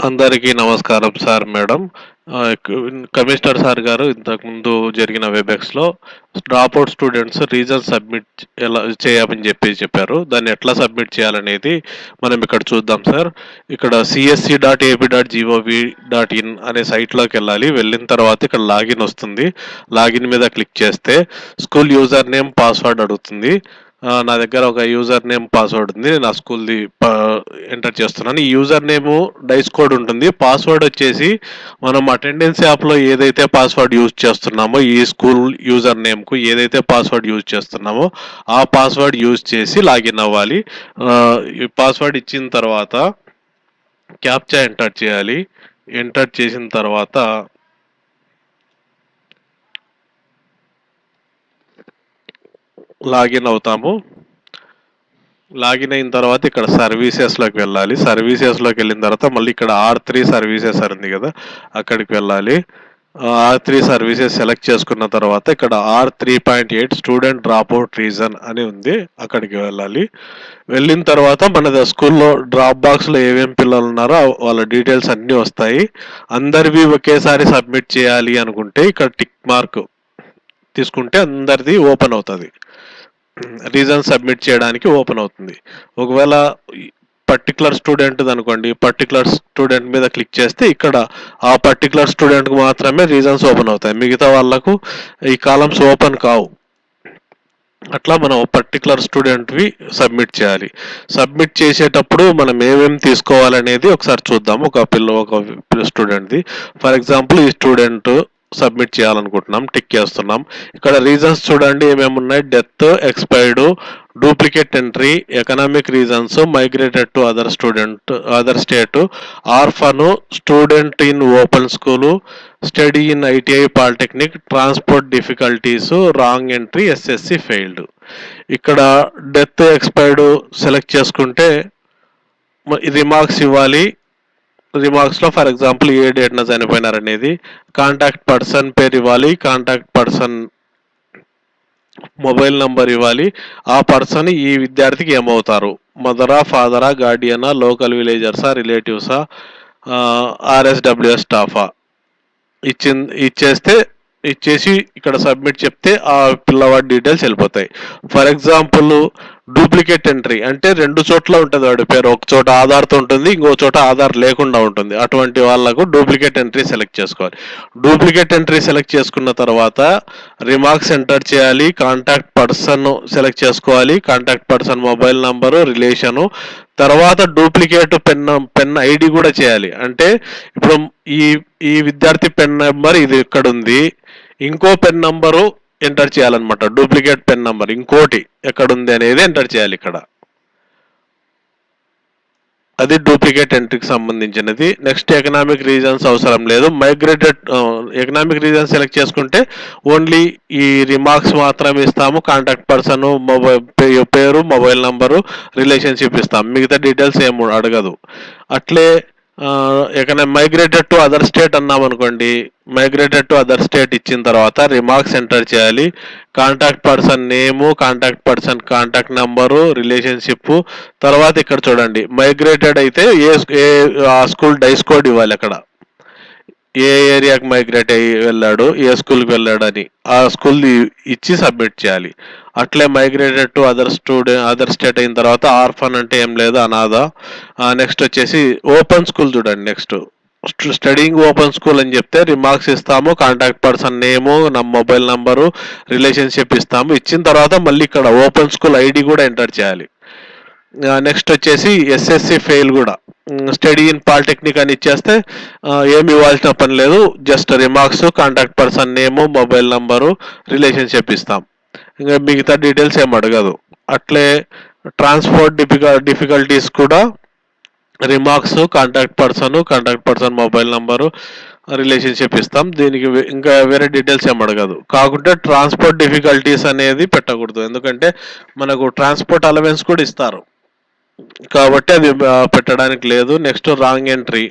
అందరికీ నమస్కారం sir madam. Commissioner sir గారు ఇంతకుముందు జరిగిన వెబెక్స్‌లో డ్రాపౌట్ స్టూడెంట్స్ రీజన్ సబ్మిట్ ఎలా చేయమని చెప్పారు. దాన్ని ఎట్లా సబ్మిట్ చేయాలనేది మనం ఇక్కడ చూద్దాం సార్. ఇక్కడ csc.ap.gov.in అనే సైట్‌లోకెళ్ళాలి. వెళ్ళిన తర్వాత ఇక్కడ లాగిన్ వస్తుంది. లాగిన్ మీద క్లిక్ చేస్తే స్కూల్ యూజర్ నేమ్, పాస్వర్డ్ అడుగుతుంది. నా దగ్గర ఒక యూజర్ నేమ్, పాస్వర్డ్ ఉంది. నా స్కూల్‌ది ఎంటర్ చేస్తున్నాను. ఈ యూజర్ నేము డైస్ కోడ్ ఉంటుంది. పాస్వర్డ్ వచ్చేసి మనం అటెండెన్స్ యాప్‌లో ఏదైతే పాస్వర్డ్ యూజ్ చేస్తున్నామో, ఈ స్కూల్ యూజర్ నేమ్‌కు ఏదైతే పాస్వర్డ్ యూజ్ చేస్తున్నామో ఆ పాస్వర్డ్ యూజ్ చేసి లాగిన్ అవ్వాలి. ఈ పాస్వర్డ్ ఇచ్చిన తర్వాత క్యాప్చా ఎంటర్ చేయాలి. ఎంటర్ చేసిన తర్వాత లాగిన్ అవుతాము. లాగిన్ అయిన తర్వాత ఇక్కడ సర్వీసెస్లోకి వెళ్ళాలి. సర్వీసెస్లోకి వెళ్ళిన తర్వాత మళ్ళీ ఇక్కడ R3 సర్వీసెస్ అని ఉంది కదా, అక్కడికి వెళ్ళాలి. R3 సర్వీసెస్ సెలెక్ట్ చేసుకున్న తర్వాత ఇక్కడ R3.8 స్టూడెంట్ డ్రాప్అవుట్ రీజన్ అని ఉంది, అక్కడికి వెళ్ళాలి. వెళ్ళిన తర్వాత మన స్కూల్లో డ్రాప్ బాక్స్లో ఏమేమి పిల్లలు ఉన్నారో వాళ్ళ డీటెయిల్స్ అన్నీ వస్తాయి. అందరివి ఒకేసారి సబ్మిట్ చేయాలి అనుకుంటే ఇక్కడ టిక్ మార్క్ తీసుకుంటే అందరిది ఓపెన్ అవుతుంది. రీజన్ సబ్మిట్ చేయడానికి ఓపెన్ అవుతుంది. ఒకవేళ పర్టికులర్ స్టూడెంట్ అనుకోండి, పర్టికులర్ స్టూడెంట్ మీద క్లిక్ చేస్తే ఇక్కడ ఆ పర్టికులర్ స్టూడెంట్కి మాత్రమే రీజన్స్ ఓపెన్ అవుతాయి. మిగతా వాళ్ళకు ఈ కాలమ్స్ ఓపెన్ కావు. అట్లా మనం పర్టికులర్ స్టూడెంట్వి సబ్మిట్ చేయాలి. సబ్మిట్ చేసేటప్పుడు మనం ఏమేమి తీసుకోవాలనేది ఒకసారి చూద్దాము. ఒక స్టూడెంట్ది ఫర్ ఎగ్జాంపుల్ ఈ స్టూడెంట్ సబ్మిట్ చేయాలనుకుంటున్నాం, టిక్ చేస్తున్నాం. ఇక్కడ రీజన్స్ చూడండి ఏమేమి ఉన్నాయి. Death, expired, duplicate entry, economic reasons, migrated to other state, orphan, student in open school, study in ITI polytechnic, transport difficulties, wrong entry, SSC failed. ఇక్కడ death, expired select చేసుకుంటే remarks ఇవ్వాలి. రిమార్క్స్లో for example ఏ డేట్న చనిపోయినారనేది, contact person పేరు ఇవ్వాలి, contact person mobile number ఇవ్వాలి. ఆ పర్సన్ ఈ విద్యార్థికి ఏమవుతారు, మదరా, ఫాదరా, గార్డియనా, లోకల్ విలేజర్సా, రిలేటివ్సా, ఆర్ఎస్డబ్ల్యూఎస్ స్టాఫా ఇచ్చేసి ఇక్కడ సబ్మిట్ చెప్తే ఆ పిల్లవాడి డీటెయిల్స్ వెళ్ళిపోతాయి. ఫర్ ఎగ్జాంపుల్ డూప్లికేట్ ఎంట్రీ అంటే రెండు చోట్ల ఉంటుంది వాడి పేరు, ఒక చోట ఆధార్తో ఉంటుంది, ఇంకో చోట ఆధార్ లేకుండా ఉంటుంది. అటువంటి వాళ్ళకు డూప్లికేట్ ఎంట్రీ సెలెక్ట్ చేసుకోవాలి. డూప్లికేట్ ఎంట్రీ సెలెక్ట్ చేసుకున్న తర్వాత రిమార్క్స్ ఎంటర్ చేయాలి. కాంటాక్ట్ పర్సన్ సెలెక్ట్ చేసుకోవాలి, contact person mobile number, relation, తర్వాత డూప్లికేట్ పెన్ ఐడి కూడా చేయాలి. అంటే ఇప్పుడు ఈ ఈ విద్యార్థి పెన్ నెంబర్ ఇది ఇక్కడ ఉంది, ఇంకో పెన్ నంబరు ఎంటర్ చేయాలన్నమాట. డూప్లికేట్ పెన్ నంబర్ ఇంకోటి ఎక్కడుంది అనేది ఎంటర్ చేయాలి ఇక్కడ. అది డూప్లికేట్ ఎంట్రీకి సంబంధించినది. నెక్స్ట్ ఎకనామిక్ రీజన్స్ అవసరం లేదు. ఎకనామిక్ రీజన్స్ సెలెక్ట్ చేసుకుంటే ఓన్లీ ఈ రిమార్క్స్ మాత్రమే ఇస్తాము. కాంటాక్ట్ పర్సన్, పేరు, మొబైల్ నంబరు, రిలేషన్షిప్ ఇస్తాం. మిగతా డీటెయిల్స్ ఏం అడగదు. అట్లే మైగ్రేటెడ్ టు అదర్ స్టేట్ అన్నాం అనుకోండి, మైగ్రేటెడ్ టు అదర్ స్టేట్ ఇచ్చిన తర్వాత రిమార్క్స్ ఎంటర్ చేయాలి. Contact person name, contact person contact number, relationship. తర్వాత ఇక్కడ చూడండి మైగ్రేటెడ్ అయితే ఆ స్కూల్ డైస్ కోడ్ ఇవ్వాలి. అక్కడ ఏ ఏరియాకి మైగ్రేట్ అయ్యి వెళ్ళాడు, ఏ స్కూల్కి వెళ్ళాడు అని ఆ స్కూల్ ఇచ్చి సబ్మిట్ చేయాలి. అట్లే మైగ్రేటెడ్ టు అదర్ స్టేట్ అయిన తర్వాత ఆర్ఫన్ అంటే ఏం లేదు, అనాథ. నెక్స్ట్ వచ్చేసి ఓపెన్ స్కూల్ చూడండి. నెక్స్ట్ స్టడీయింగ్ ఓపెన్ స్కూల్ అని చెప్తే రిమార్క్స్ ఇస్తాము, contact person name, mobile number, relationship ఇస్తాము. ఇచ్చిన తర్వాత మళ్ళీ ఇక్కడ ఓపెన్ స్కూల్ ఐడి కూడా ఎంటర్ చేయాలి. నెక్స్ట్ వచ్చేసి ఎస్ఎస్సి ఫెయిల్ కూడా స్టడీ ఇన్ పాలిటెక్నిక్ అని ఇచ్చేస్తే ఏమి ఇవ్వాల్సిన పని లేదు. Just remarks, contact person name, mobile number, relationship ఇస్తాం. ఇంకా మిగతా డీటెయిల్స్ ఏం అడగదు. అట్లే ట్రాన్స్పోర్ట్ డిఫికల్టీస్ కూడా remarks, contact person mobile number, relationship ఇస్తాం. దీనికి ఇంకా వేరే డీటెయిల్స్ ఏం అడగదు. కాకుంటే ట్రాన్స్పోర్ట్ డిఫికల్టీస్ అనేది పెట్టకూడదు, ఎందుకంటే మనకు ట్రాన్స్పోర్ట్ అలవెన్స్ కూడా ఇస్తారు కాబట్టి అది పెట్టడానికి లేదు. Next wrong entry.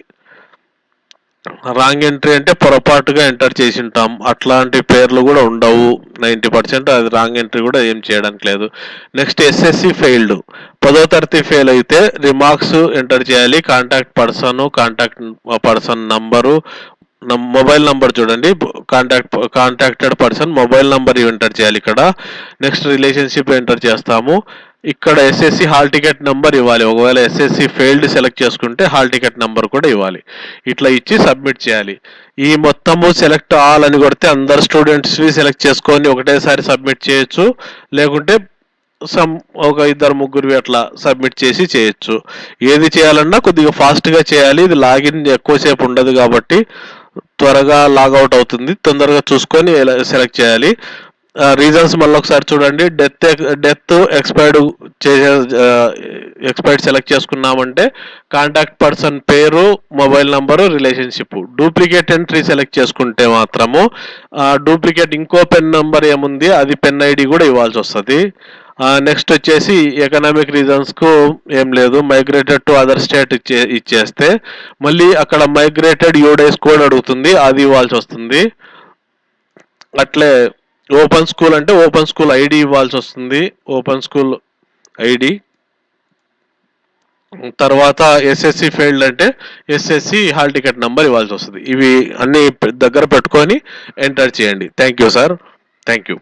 Wrong entry అంటే పొరపాటుగా ఎంటర్ చేసి ఉంటాం, అట్లాంటి పేర్లు కూడా ఉండవు. 90% అది రాంగ్ ఎంట్రీ కూడా ఏం చేయడానికి లేదు. నెక్స్ట్ ఎస్ఎస్సి ఫెయిల్డ్, 10వ తరగతి ఫెయిల్ అయితే రిమార్క్స్ ఎంటర్ చేయాలి. Contact person number, mobile number చూడండి, contacted person mobile number enter చేయాలి ఇక్కడ. నెక్స్ట్ రిలేషన్షిప్ ఎంటర్ చేస్తాము. ఇక్కడ ఎస్ఎస్సి హాల్ టికెట్ నెంబర్ ఇవ్వాలి. ఒకవేళ ఎస్ఎస్సి ఫెయిల్డ్ సెలెక్ట్ చేసుకుంటే హాల్ టికెట్ నెంబర్ కూడా ఇవ్వాలి. ఇట్లా ఇచ్చి సబ్మిట్ చేయాలి. ఈ మొత్తము సెలెక్ట్ ఆల్ అని కొడితే అందరు స్టూడెంట్స్వి సెలెక్ట్ చేసుకొని ఒకటేసారి సబ్మిట్ చేయొచ్చు, లేకుంటే ఒక 2-3 అట్లా సబ్మిట్ చేసి చేయొచ్చు. ఏది చేయాలన్నా కొద్దిగా ఫాస్ట్గా చేయాలి. ఇది లాగిన్ ఎక్కువసేపు ఉండదు కాబట్టి త్వరగా లాగౌట్ అవుతుంది. తొందరగా చూసుకొని సెలెక్ట్ చేయాలి. రీజన్స్ మళ్ళీ ఒకసారి చూడండి. డెత్ ఎక్స్పైర్డ్ సెలెక్ట్ చేసుకున్నామంటే కాంటాక్ట్ పర్సన్ పేరు, mobile number, relationship. Duplicate entry select చేసుకుంటే మాత్రము డూప్లికేట్ ఇంకో పెన్ నెంబర్ ఏముంది అది పెన్ ఐడి కూడా ఇవ్వాల్సి వస్తుంది. నెక్స్ట్ వచ్చేసి ఎకనామిక్ రీజన్స్కు ఏం లేదు, మైగ్రేటెడ్ టు అదర్ స్టేట్ ఇచ్చేస్తే మళ్ళీ అక్కడ మైగ్రేటెడ్ యూడైస్ కోడ్ అడుగుతుంది, అది ఇవ్వాల్సి వస్తుంది. అట్లే ఓపెన్ స్కూల్ అంటే ఓపెన్ స్కూల్ ఐడి ఇవ్వాల్సి వస్తుంది, ఓపెన్ స్కూల్ ఐడి. తర్వాత ఎస్ఎస్సి ఫెయిల్డ్ అంటే ఎస్ఎస్సి హాల్ టికెట్ నెంబర్ ఇవ్వాల్సి వస్తుంది. ఇవి అన్ని దగ్గర పెట్టుకొని ఎంటర్ చేయండి. Thank you sir, thank you.